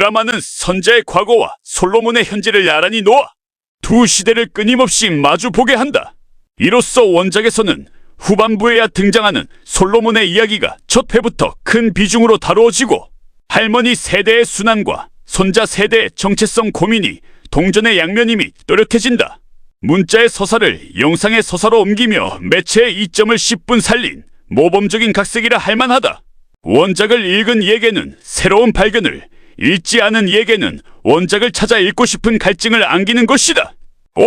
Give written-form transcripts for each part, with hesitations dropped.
드라마는 선자의 과거와 솔로몬의 현재를 나란히 놓아 두 시대를 끊임없이 마주보게 한다. 이로써 원작에서는 후반부에야 등장하는 솔로몬의 이야기가 첫 회부터 큰 비중으로 다루어지고 할머니 세대의 순환과 손자 세대의 정체성 고민이 동전의 양면임이 또렷해진다. 문자의 서사를 영상의 서사로 옮기며 매체의 이점을 10분 살린 모범적인 각색이라 할 만하다. 원작을 읽은 이에게는 새로운 발견을, 읽지 않은 이에게는 원작을 찾아 읽고 싶은 갈증을 안기는 것이다. 오!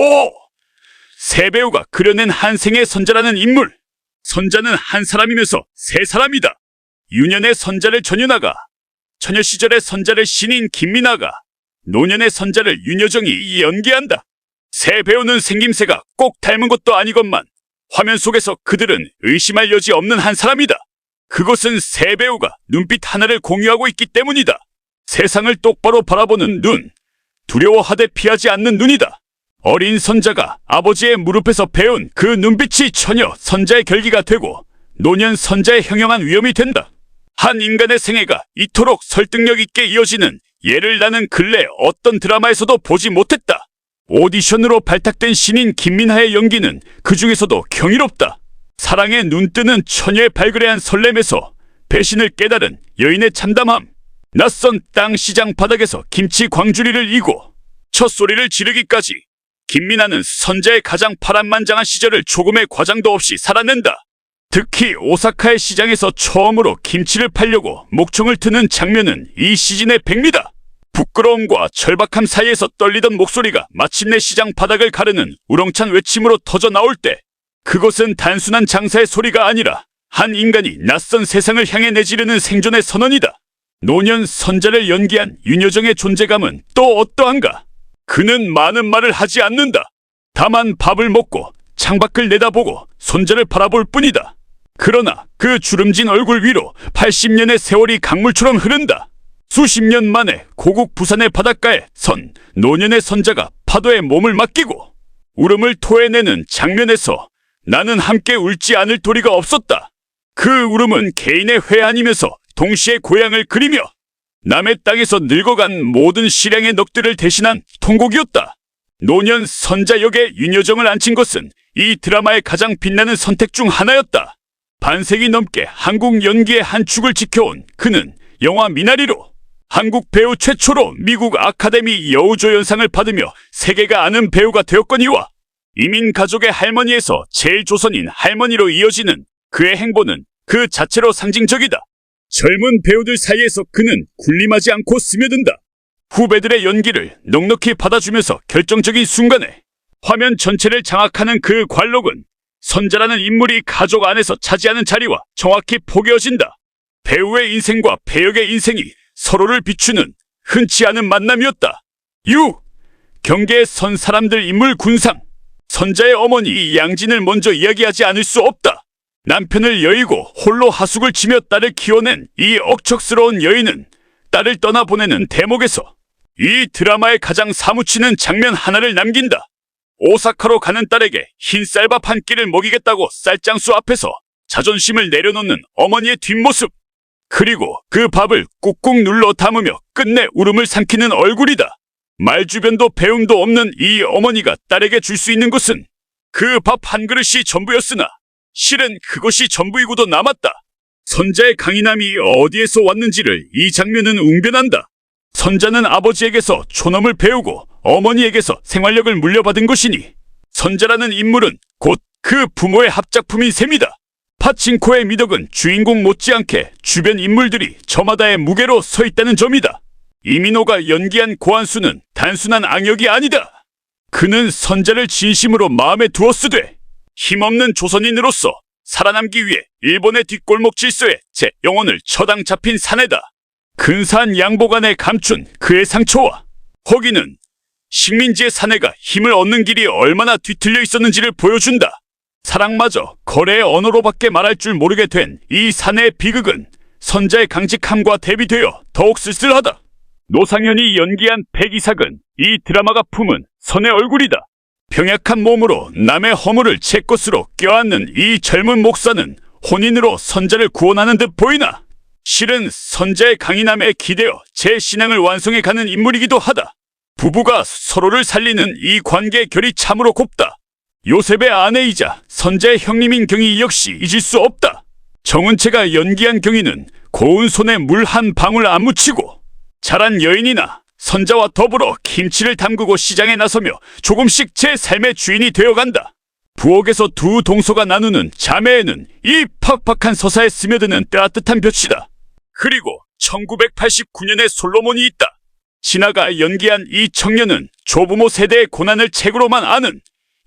세 배우가 그려낸 한생의 선자라는 인물. 선자는 한 사람이면서 세 사람이다. 유년의 선자를 전윤아가, 처녀 시절의 선자를 신인 김민아가, 노년의 선자를 윤여정이 연기한다. 세 배우는 생김새가 꼭 닮은 것도 아니건만 화면 속에서 그들은 의심할 여지 없는 한 사람이다. 그것은 세 배우가 눈빛 하나를 공유하고 있기 때문이다. 세상을 똑바로 바라보는 눈, 두려워하되 피하지 않는 눈이다. 어린 선자가 아버지의 무릎에서 배운 그 눈빛이 처녀 선자의 결기가 되고 노년 선자의 형용한 위험이 된다. 한 인간의 생애가 이토록 설득력 있게 이어지는 예를 나는 근래 어떤 드라마에서도 보지 못했다. 오디션으로 발탁된 신인 김민하의 연기는 그 중에서도 경이롭다. 사랑에 눈뜨는 처녀의 발그레한 설렘에서 배신을 깨달은 여인의 참담함, 낯선 땅 시장 바닥에서 김치 광주리를 이고 첫 소리를 지르기까지 김민아는 선자의 가장 파란만장한 시절을 조금의 과장도 없이 살아낸다. 특히 오사카의 시장에서 처음으로 김치를 팔려고 목청을 트는 장면은 이 시즌의 백미다. 부끄러움과 절박함 사이에서 떨리던 목소리가 마침내 시장 바닥을 가르는 우렁찬 외침으로 터져 나올 때 그것은 단순한 장사의 소리가 아니라 한 인간이 낯선 세상을 향해 내지르는 생존의 선언이다. 노년 선자를 연기한 윤여정의 존재감은 또 어떠한가? 그는 많은 말을 하지 않는다. 다만 밥을 먹고 창밖을 내다보고 손자를 바라볼 뿐이다. 그러나 그 주름진 얼굴 위로 80년의 세월이 강물처럼 흐른다. 수십 년 만에 고국 부산의 바닷가에 선 노년의 선자가 파도에 몸을 맡기고 울음을 토해내는 장면에서 나는 함께 울지 않을 도리가 없었다. 그 울음은 개인의 회한이면서 동시에 고향을 그리며 남의 땅에서 늙어간 모든 실향의 넋들을 대신한 통곡이었다. 노년 선자 역에 윤여정을 앉힌 것은 이 드라마의 가장 빛나는 선택 중 하나였다. 반세기 넘게 한국 연기의 한 축을 지켜온 그는 영화 미나리로 한국 배우 최초로 미국 아카데미 여우조연상을 받으며 세계가 아는 배우가 되었거니와 이민 가족의 할머니에서 제일 조선인 할머니로 이어지는 그의 행보는 그 자체로 상징적이다. 젊은 배우들 사이에서 그는 군림하지 않고 스며든다. 후배들의 연기를 넉넉히 받아주면서 결정적인 순간에 화면 전체를 장악하는 그 관록은 선자라는 인물이 가족 안에서 차지하는 자리와 정확히 포개어진다. 배우의 인생과 배역의 인생이 서로를 비추는 흔치 않은 만남이었다. 경계에 선 사람들 인물 군상. 선자의 어머니 양진을 먼저 이야기하지 않을 수 없다. 남편을 여의고 홀로 하숙을 치며 딸을 키워낸 이 억척스러운 여인은 딸을 떠나보내는 대목에서 이 드라마의 가장 사무치는 장면 하나를 남긴다. 오사카로 가는 딸에게 흰 쌀밥 한 끼를 먹이겠다고 쌀장수 앞에서 자존심을 내려놓는 어머니의 뒷모습. 그리고 그 밥을 꾹꾹 눌러 담으며 끝내 울음을 삼키는 얼굴이다. 말주변도 배움도 없는 이 어머니가 딸에게 줄 수 있는 것은 그 밥 한 그릇이 전부였으나 실은 그것이 전부이고도 남았다. 선자의 강인함이 어디에서 왔는지를 이 장면은 웅변한다. 선자는 아버지에게서 촌엄을 배우고 어머니에게서 생활력을 물려받은 것이니 선자라는 인물은 곧 그 부모의 합작품인 셈이다. 파친코의 미덕은 주인공 못지않게 주변 인물들이 저마다의 무게로 서 있다는 점이다. 이민호가 연기한 고한수는 단순한 악역이 아니다. 그는 선자를 진심으로 마음에 두었으되 힘없는 조선인으로서 살아남기 위해 일본의 뒷골목 질서에 제 영혼을 처당 잡힌 사내다. 근사한 양복 안에 감춘 그의 상처와 허기는 식민지의 사내가 힘을 얻는 길이 얼마나 뒤틀려 있었는지를 보여준다. 사랑마저 거래의 언어로밖에 말할 줄 모르게 된 이 사내의 비극은 선자의 강직함과 대비되어 더욱 쓸쓸하다. 노상현이 연기한 백이삭은 이 드라마가 품은 선의 얼굴이다. 병약한 몸으로 남의 허물을 제 것으로 껴안는 이 젊은 목사는 혼인으로 선자를 구원하는 듯 보이나 실은 선자의 강인함에 기대어 제 신앙을 완성해 가는 인물이기도 하다. 부부가 서로를 살리는 이 관계의 결이 참으로 곱다. 요셉의 아내이자 선자의 형님인 경희 역시 잊을 수 없다. 정은채가 연기한 경희는 고운 손에 물 한 방울 안 묻히고 자란 여인이나 선자와 더불어 김치를 담그고 시장에 나서며 조금씩 제 삶의 주인이 되어간다. 부엌에서 두 동서가 나누는 자매에는 이 팍팍한 서사에 스며드는 따뜻한 볕이다. 그리고 1989년에 솔로몬이 있다. 진아가 연기한 이 청년은 조부모 세대의 고난을 책으로만 아는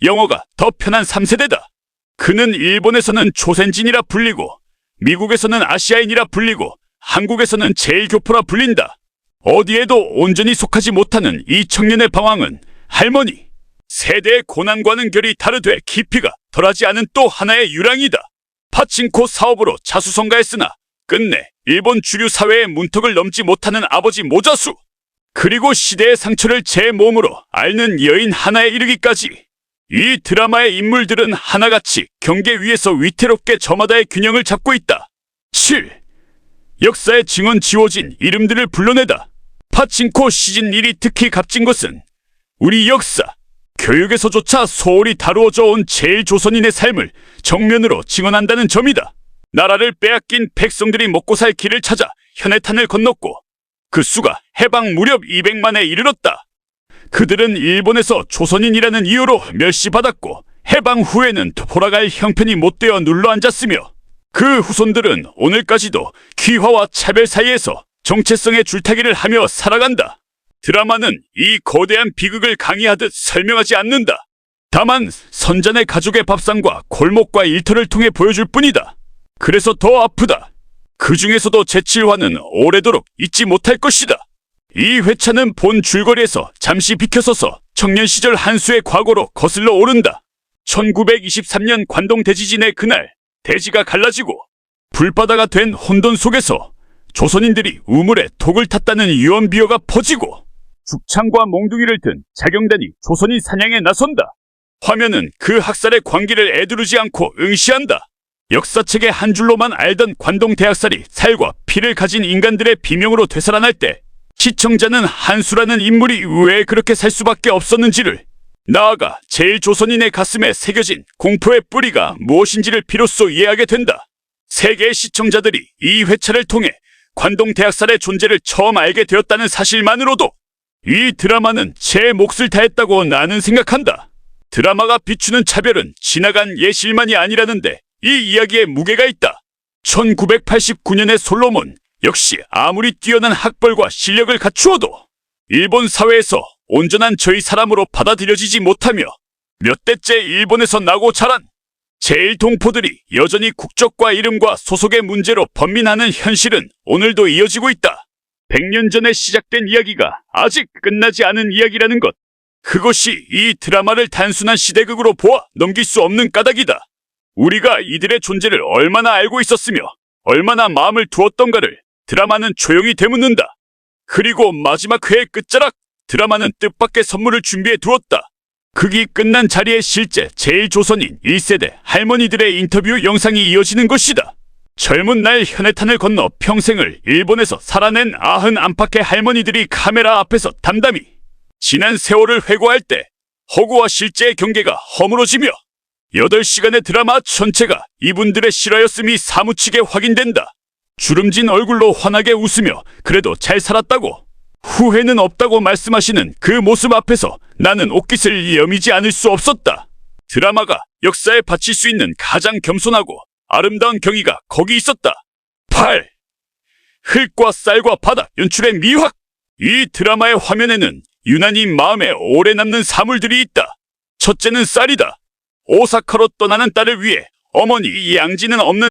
영어가 더 편한 3세대다. 그는 일본에서는 조센진이라 불리고 미국에서는 아시아인이라 불리고 한국에서는 제일 교포라 불린다. 어디에도 온전히 속하지 못하는 이 청년의 방황은 할머니 세대의 고난과는 결이 다르되 깊이가 덜하지 않은 또 하나의 유랑이다. 파친코 사업으로 자수성가했으나 끝내 일본 주류 사회의 문턱을 넘지 못하는 아버지 모자수, 그리고 시대의 상처를 제 몸으로 앓는 여인 하나에 이르기까지 이 드라마의 인물들은 하나같이 경계 위에서 위태롭게 저마다의 균형을 잡고 있다. 7. 역사의 증언 지워진 이름들을 불러내다. 파친코 시즌 1이 특히 값진 것은 우리 역사, 교육에서조차 소홀히 다루어져 온 제일 조선인의 삶을 정면으로 증언한다는 점이다. 나라를 빼앗긴 백성들이 먹고 살 길을 찾아 현해탄을 건넜고 그 수가 해방 무렵 200만에 이르렀다. 그들은 일본에서 조선인이라는 이유로 멸시받았고 해방 후에는 돌아갈 형편이 못되어 눌러앉았으며 그 후손들은 오늘까지도 귀화와 차별 사이에서 정체성의 줄타기를 하며 살아간다. 드라마는 이 거대한 비극을 강의하듯 설명하지 않는다. 다만 선자네 가족의 밥상과 골목과 일터를 통해 보여줄 뿐이다. 그래서 더 아프다. 그 중에서도 제7화는 오래도록 잊지 못할 것이다. 이 회차는 본 줄거리에서 잠시 비켜서서 청년 시절 한수의 과거로 거슬러 오른다. 1923년 관동 대지진의 그날 대지가 갈라지고 불바다가 된 혼돈 속에서 조선인들이 우물에 독을 탔다는 유언비어가 퍼지고 죽창과 몽둥이를 든 자경단이 조선인 사냥에 나선다. 화면은 그 학살의 광기를 애두르지 않고 응시한다. 역사책의 한 줄로만 알던 관동 대학살이 살과 피를 가진 인간들의 비명으로 되살아날 때 시청자는 한수라는 인물이 왜 그렇게 살 수밖에 없었는지를, 나아가 제일 조선인의 가슴에 새겨진 공포의 뿌리가 무엇인지를 비로소 이해하게 된다. 세계의 시청자들이 이 회차를 통해 관동 대학살의 존재를 처음 알게 되었다는 사실만으로도 이 드라마는 제 몫을 다했다고 나는 생각한다. 드라마가 비추는 차별은 지나간 예실만이 아니라는데 이 이야기에 무게가 있다. 1989년의 솔로몬 역시 아무리 뛰어난 학벌과 실력을 갖추어도 일본 사회에서 온전한 저희 사람으로 받아들여지지 못하며 몇 대째 일본에서 나고 자란 제일 동포들이 여전히 국적과 이름과 소속의 문제로 번민하는 현실은 오늘도 이어지고 있다. 100년 전에 시작된 이야기가 아직 끝나지 않은 이야기라는 것, 그것이 이 드라마를 단순한 시대극으로 보아 넘길 수 없는 까닭이다. 우리가 이들의 존재를 얼마나 알고 있었으며 얼마나 마음을 두었던가를 드라마는 조용히 되묻는다. 그리고 마지막 회의 끝자락, 드라마는 뜻밖의 선물을 준비해 두었다. 극이 끝난 자리에 실제 제일 조선인 1세대 할머니들의 인터뷰 영상이 이어지는 것이다. 젊은 날 현해탄을 건너 평생을 일본에서 살아낸 90 안팎의 할머니들이 카메라 앞에서 담담히 지난 세월을 회고할 때 허구와 실제의 경계가 허물어지며 8시간의 드라마 전체가 이분들의 실화였음이 사무치게 확인된다. 주름진 얼굴로 환하게 웃으며 그래도 잘 살았다고, 후회는 없다고 말씀하시는 그 모습 앞에서 나는 옷깃을 여미지 않을 수 없었다. 드라마가 역사에 바칠 수 있는 가장 겸손하고 아름다운 경위가 거기 있었다. 8. 흙과 쌀과 바다 연출의 미확. 이 드라마의 화면에는 유난히 마음에 오래 남는 사물들이 있다. 첫째는 쌀이다. 오사카로 떠나는 딸을 위해 어머니 양지는 없는